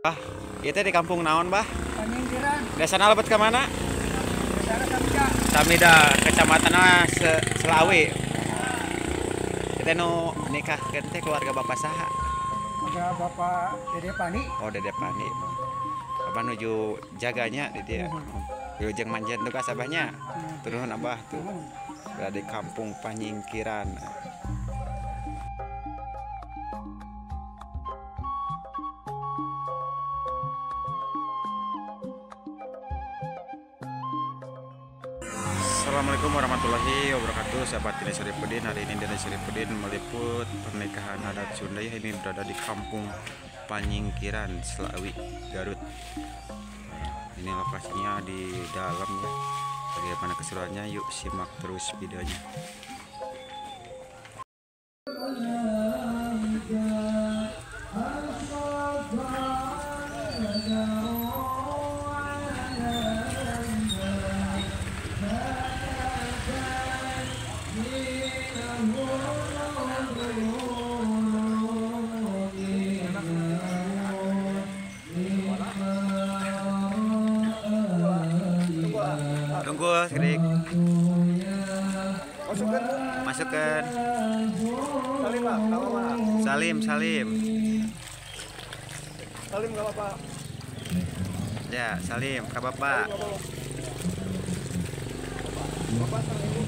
Bah, itu di kampung naon, Bah? Panyingkiran. Desa nalebet ke mana? Desa Samida. Samida, kecamatan Selawi. Kita nu nikah teh keluarga Bapak saha? Ada Bapak Dede Pani. Oh, Dede Pani. Bapak nuju jaganya di dia. Wilujeng manjen tugas abahnya. Turun Abah tuh. Berada di kampung Panyingkiran. Assalamualaikum warahmatullahi wabarakatuh. Sahabat Dini Syarifudin, hari ini Dini Syarifudin meliput pernikahan adat Sunda. Ini berada di kampung Panyingkiran, Selawi, Garut. Ini lokasinya di dalam ya. Bagaimana keseruannya? Yuk simak terus videonya. Tunggu, Krik. Masukkan. Salim, Salim. Salim nggak apa-apa. Ya, Salim, ke Bapak. Bapak salim.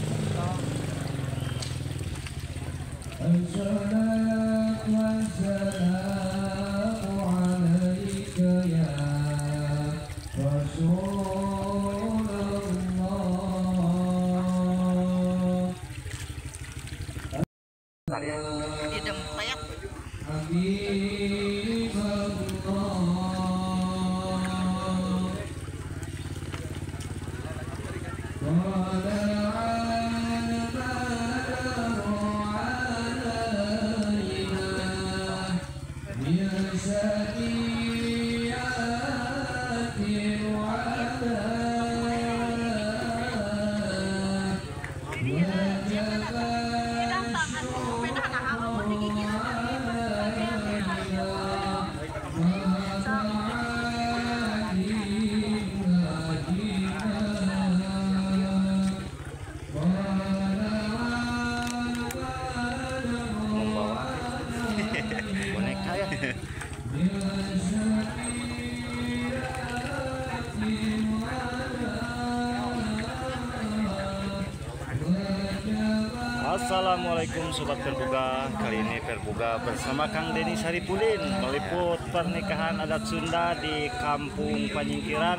Assalamualaikum Sobat Perbuga. Kali ini Perbuga bersama Kang Deni Syarifudin meliput pernikahan adat Sunda di kampung Panyingkiran.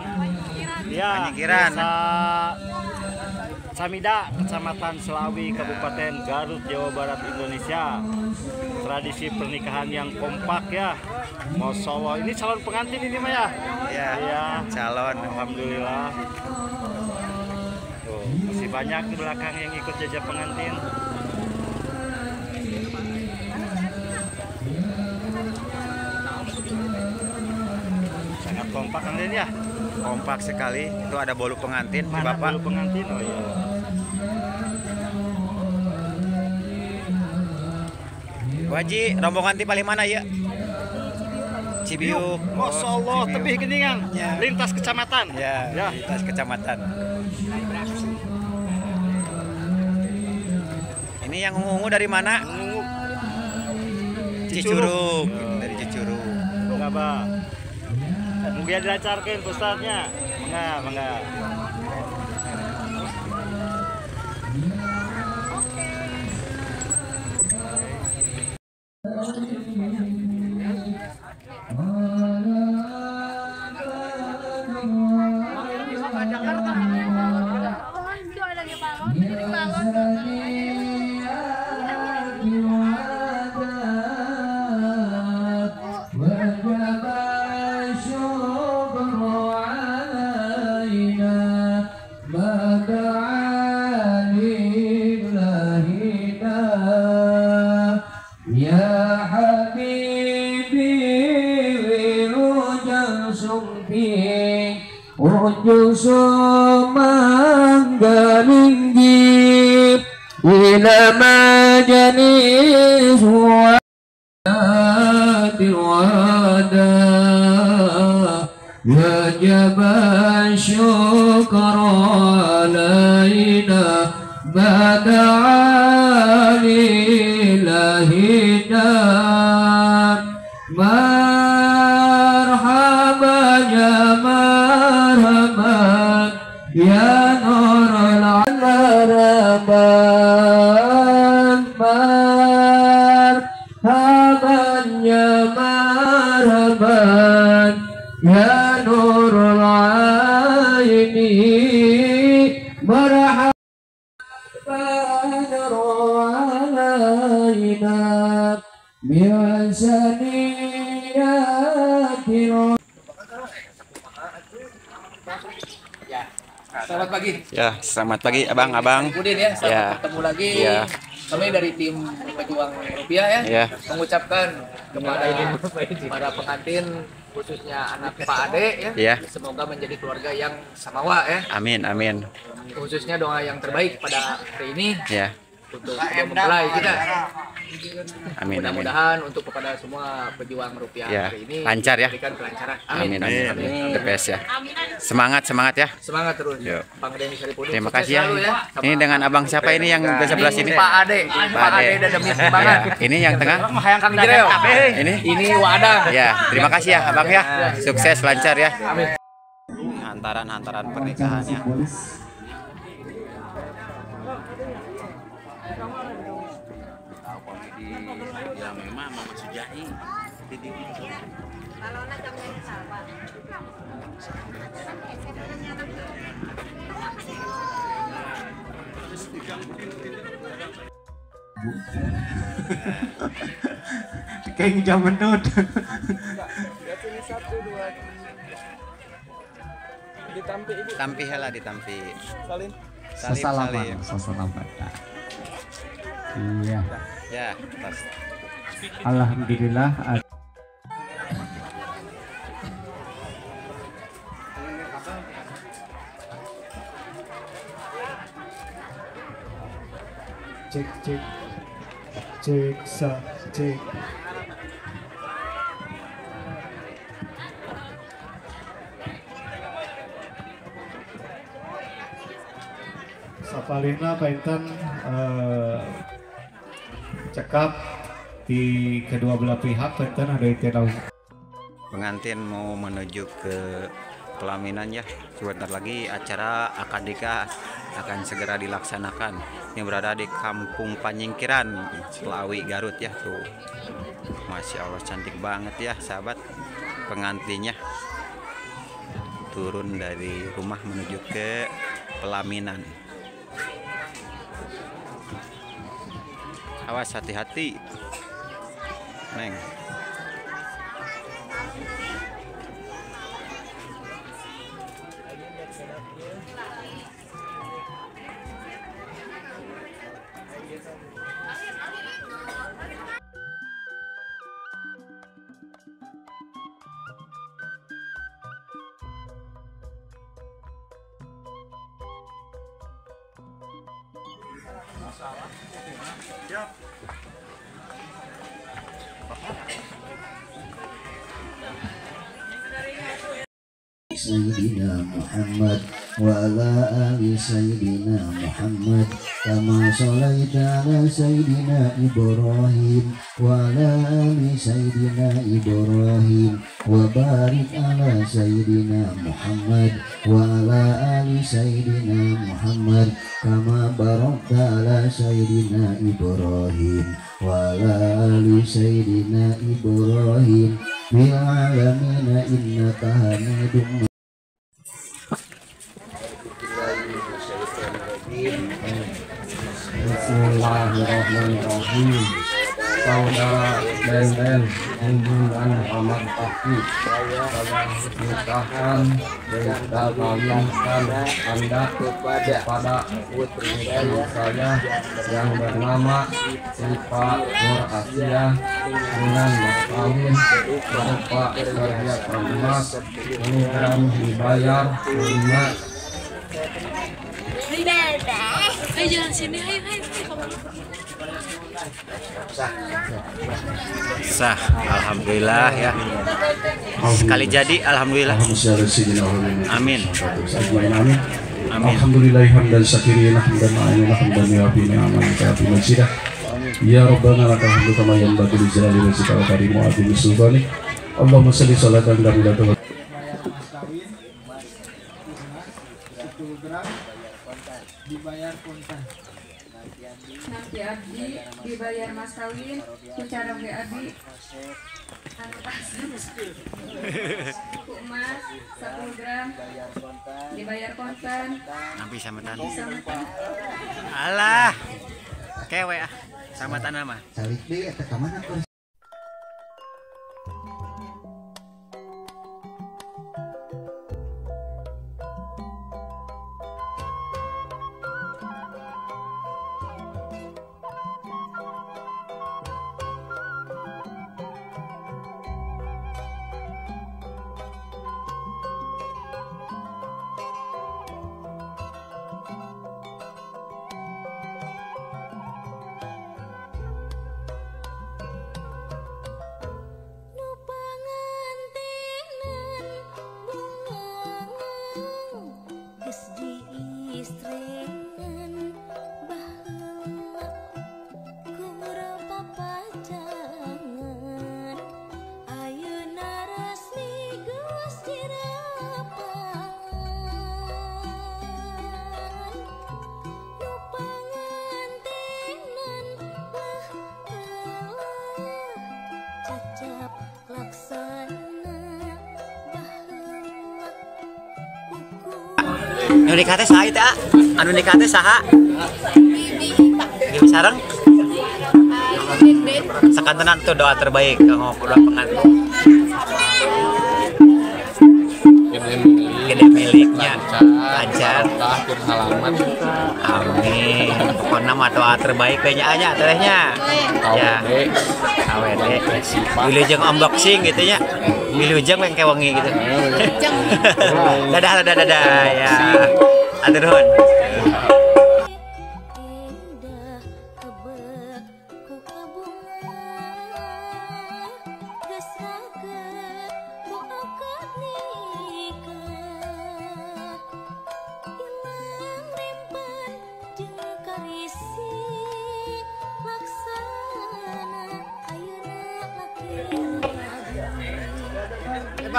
Ya, Panyingkiran. Desa Samida, Kecamatan Selawi, Kabupaten Garut, Jawa Barat, Indonesia. Tradisi pernikahan yang kompak ya. Masya Allah, ini calon pengantin ini mah ya? Ya, Iya. calon. Alhamdulillah. Tuh, masih banyak di belakang yang ikut jajah pengantin. Sangat kompak kan Den ya? Kompak sekali. Itu ada bolu pengantin, Mana Bapak. dulu pengantin? Oh iya. Waji, rombongan ti paling mana ya? Cibiuk. Masya Allah, Cibiuk. tebih geningan. Ya. Lintas kecamatan. Ya, Ya. lintas kecamatan. Ini yang ungu dari mana? Cicurug. Dari Cicurug. Enggak, Bah. Mungkin dilancarkan pusatnya. Mangga. Ya Habibi wilujeng sumping ujung sumanggalinggih ila majalis wa'adil wada وجب الشكر علينا ما دعا لإلهنا مرحبا يا مرحبا يا نور العالمين مرحبا يا مرحبا يا نور العين مرحبا علينا بحسنيات. Selamat pagi. Ya, selamat pagi abang-abang. Udin ya, sampai Ya. ketemu lagi. Ya. Kami dari tim Pejuang Rupiah ya, Ya. mengucapkan kepada para pengantin khususnya anak Pak Ade ya, Ya. semoga menjadi keluarga yang samawa ya. Amin, amin. Khususnya doa yang terbaik pada hari ini Ya, untuk mempelai kita. amin, amin. Mudah-mudahan untuk kepada semua pejuang rupiah Ya, hari ini lancar ya. diberikan kelancaran. Amin, Amin. amin, amin. The best ya. Semangat, semangat ya. Semangat terus. Yuk. Bang Denny Saripudin. Terima Sukses kasih ya. selalu Sama Ini dengan abang siapa ini yang di sebelah sini? Pak Ade. Pak Ade dan Demi Timbangan. Ya, ini yang tengah. Kang Jireo. Ini Wadang. ya, terima kasih ya abang ya. Sukses lancar ya. Amin. Hantaran pernikahannya. Kayak jam menut. Tampi hela ditampi. Salim. Sasalaman, sasalaman. Iya. Ya, tas. Alhamdulillah. Cek cek cek sa cek. Sapalina painten cekap di kedua belah pihak painten ada itilau. Pengantin mau menuju ke pelaminan ya. Sebentar lagi acara akad nikah akan segera dilaksanakan. Ini berada di Kampung Panyingkiran, Selawi, Garut ya tuh. Masya Allah cantik banget ya sahabat. Pengantinnya turun dari rumah menuju ke pelaminan. Awas hati-hati, Neng. Sayyidina Muhammad wa ala ali Sayyidina Muhammad kama sholaita ala Sayyidina Ibrahim wa ala ali Sayyidina Ibrahim wa barik ala Sayyidina Muhammad wa ala ali Sayyidina Muhammad kama barakta ala Sayyidina Ibrahim wa ala ali Sayyidina Ibrahim fil alamin innaka Hamidum. Bismillahirrahmanirrahim. Saudara Denden hubungan Muhammad Taufik dalam nikahan dan kawinkan Anda kepada putri saya yang bernama Sipa Nur Asia dengan mas kawin berupa perhiasan emas miligram dibayar lunas. Ayo jalan sini, ayo kamu. Sah, alhamdulillah ya. Sekali jadi, alhamdulillah. Amin. Amin. Alhamdulillah hamdan syakirin hamdan na'imin hamdan yafi ni'aman kafi majidah. Ya Rabbana lakal hamdu kama yanbaghi li jalali wajhika wa karimi wa azimi sultanik. Allahumma shalli sholatan kamilatan. Dibayar kontan. Nanti abdi dibayar mas kawin, kucara ge abdi. Buku emas 10 gram dibayar kontan. Nampi samatan. Alah. Kewe ah. Samatan mah. Calik deui eta ka mana? Anu nikah teh saha teh? Anu nikah teh saha? Bibi sareng. Sakantenan tuh doa terbaik kanggo doa pengantin. Gede miliknya, lancar. Akhir halaman. Amin. Pokoknya mah doa terbaik we nya anya terehnya. Ya. AWD. Wilujeng unboxing gitu nya. Wilujeng yang kewengi gitu. Dadah ya. Atur nuhun.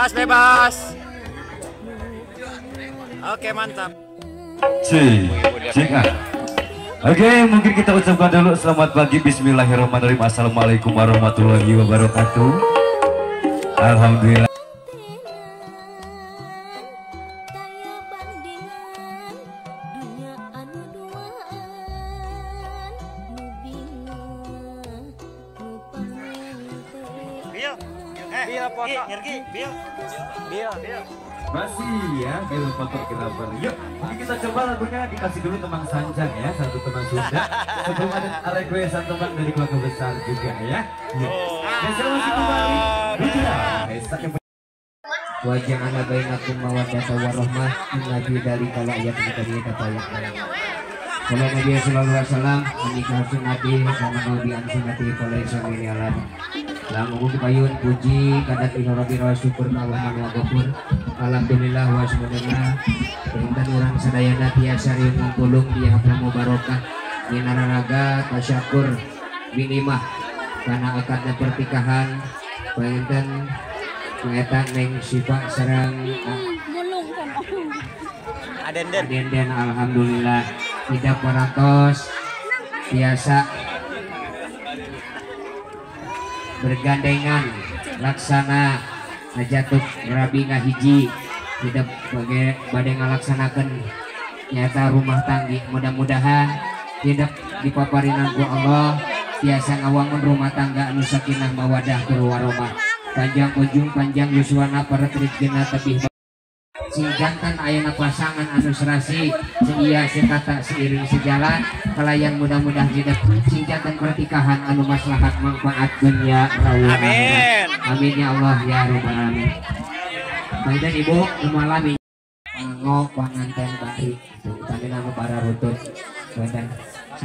Bebas. Oke, mantap. Cek. Oke, mungkin kita ucapkan dulu selamat pagi, bismillahirrahmanirrahim, assalamualaikum warahmatullahi wabarakatuh. Alhamdulillah. Masih ya, film fotografer. Yuk, mungkin kita coba lagunya dikasih dulu teman Sanjang ya, satu teman Sunda. Sebelum ada requestan teman dari keluarga besar juga ya. Masih kembali. Wajah anak bainakum mawaddata warahmah nabi dari kalau ayat dari kata ayat. Kalau Nabi sallallahu alaihi wasallam menikah sunnati sama nabi sunnati oleh suami alam. Langgung payun puji kadat inorobi syukur Allah wa ghafur. Alhamdulillah wa subhanallah. Perintah orang sadayana tiasa riung ngumpulung di haplamu barokah minararaga tasyakur binimah karena akadnya pertikahan penginten mengetan neng sifat sareng adenden alhamdulillah tidak parantos biasa bergandengan laksana ngajatuk rabi ngahiji tidak bagai badai ngalaksanakan nyata rumah tanggi mudah-mudahan tidak dipaparinan ku Allah biasa ngawangun rumah tangga anu sakinah mawadah warahmah panjang ujung panjang yuswana para trijena tebih sing jantan ayana pasangan anu serasi seia sekata seiring sejalan kalayan mudah-mudahan tidak sing jantan pertikahan anu maslahat manfaat dunia rawuh amin amin ya Allah ya rabbal alamin. Baiklah ibu malami ngok panganten bari tadi nama para rutun dan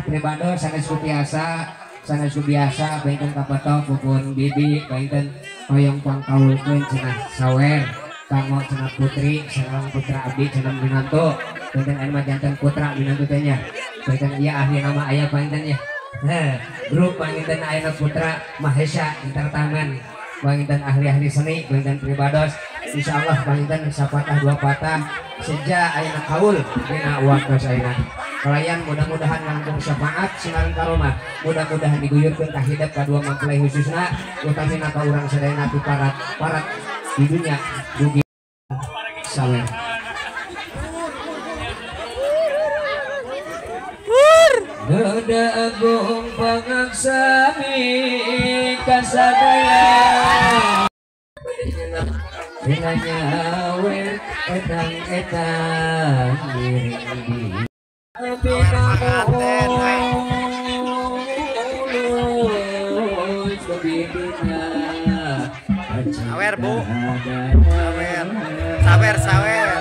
pribadi sanes kutiasa sanes biasa baikkan kapatok pupun bibi baikkan hoyong pangkaulkeun cenah sawer kanggo cenah putri sareng putra abdi cenah binanto baikkan anu mah janten putra binanto teh nya baikkan ieu ahli nama aya baikkan ya grup baikkan aya putra Mahesa Entertainment baikkan ahli-ahli seni baikkan pribados insyaallah baikkan sapatah dua patah sejak ayeuna kaul dina waktos ayeuna kalayan mudah-mudahan langkung syafaat sinareng karomah mudah-mudahan diguyurkeun ka hidup kadua mempelai khususna utamina ka urang sadayana ti parat di dunia dugi sawer Nada agung pangaksami kasadaya Bilanya awer etang-etang diri Sawer bu, sawer.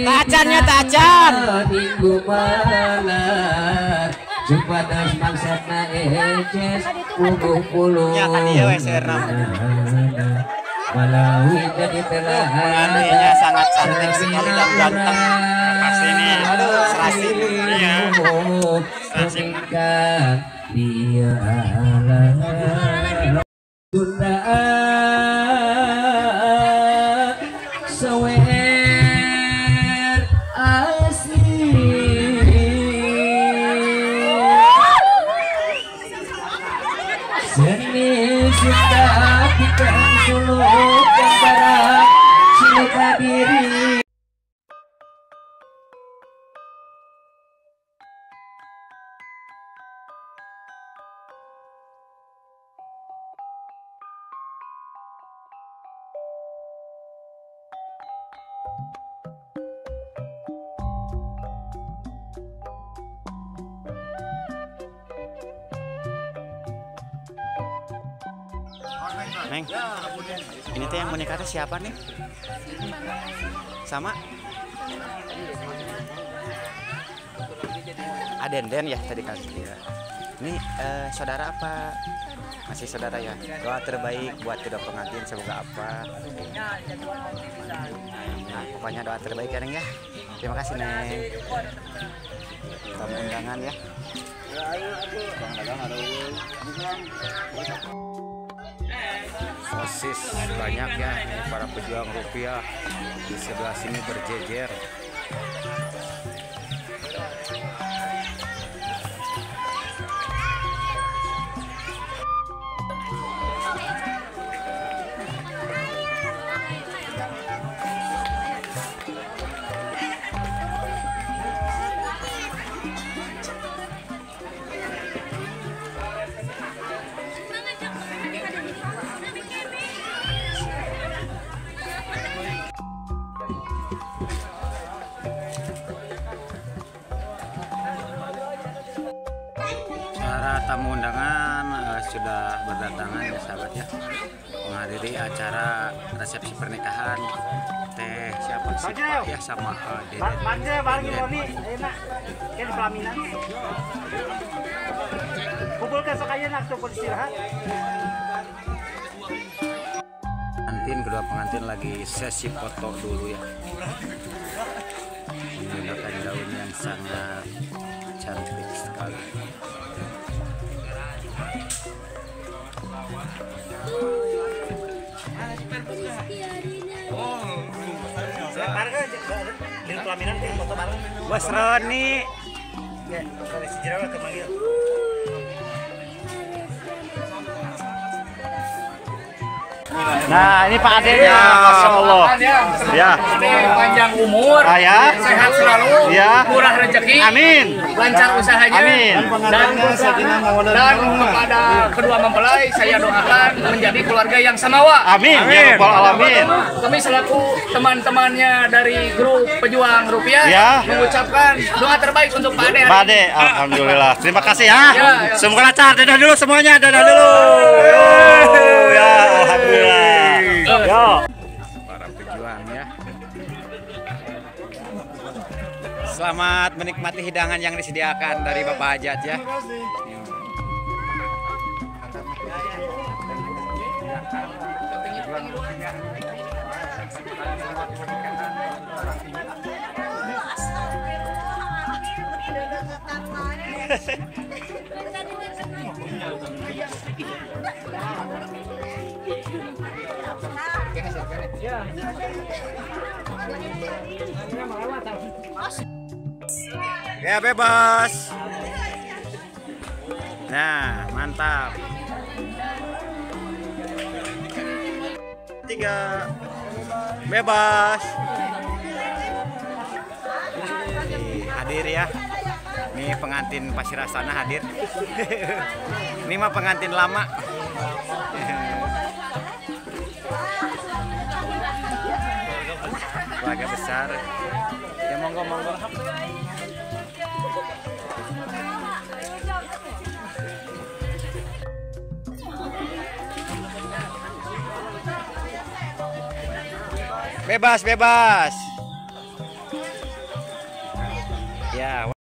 Tacannya tacan minggu malam supados maksudna ejes puluh Ya kan dia WSR Malawi jadi telahan pengantinnya sangat cantik sekali dan ganteng pasti ini serasi iya serasi dia alam sawer asli seni suka pikan suluk barang silika diri Neng, ini teh yang menikah siapa nih? Sama? Adenden ya tadi kan? Ya. Ini saudara apa? Masih saudara ya? Doa terbaik buat kedua pengantin semoga apa? Nah, pokoknya doa terbaik ya Neng ya. Terima kasih Neng. Tamu undangan ya. Sosis banyak ya, ini para pejuang rupiah di sebelah sini berjejer. Para tamu undangan sudah berdatangan ya sahabat ya, menghadiri acara resepsi pernikahan teh siapa sih Pak ya sama Deden. enak kan pelaminan kumpul ke sekalian waktu beristirahat. Kedua pengantin lagi sesi foto dulu ya, menggunakan daun yang sangat cantik sekali. Bos Roni. Ya, kalau si jerawat kemanggil. Nah, ini Pak Adenya, Masya Allah. Ya. Ini panjang umur, Ya. sehat selalu, Ya. murah rezeki, Amin. lancar usahanya, Amin. dan kepada kedua mempelai saya doakan menjadi keluarga yang samawa. Amin. Ya Rabbal Alamin. Kami selaku teman-temannya dari grup Pejuang Rupiah Ya. mengucapkan doa terbaik untuk Pak Ade. Pak Ade, alhamdulillah. Terima kasih ya. Ya. Semoga lancar. Dadah dulu semuanya. Dadah dulu. Ya, alhamdulillah. Yo. Para pejuang ya. Selamat menikmati hidangan yang disediakan dari Bapak Hajat ya. Ya bebas. Nah, mantap. 3 bebas. Hadir ya. Ini pengantin Pasirasana hadir. Ini mah pengantin lama. Keluarga besar. Ya monggo. Bebas. Ya.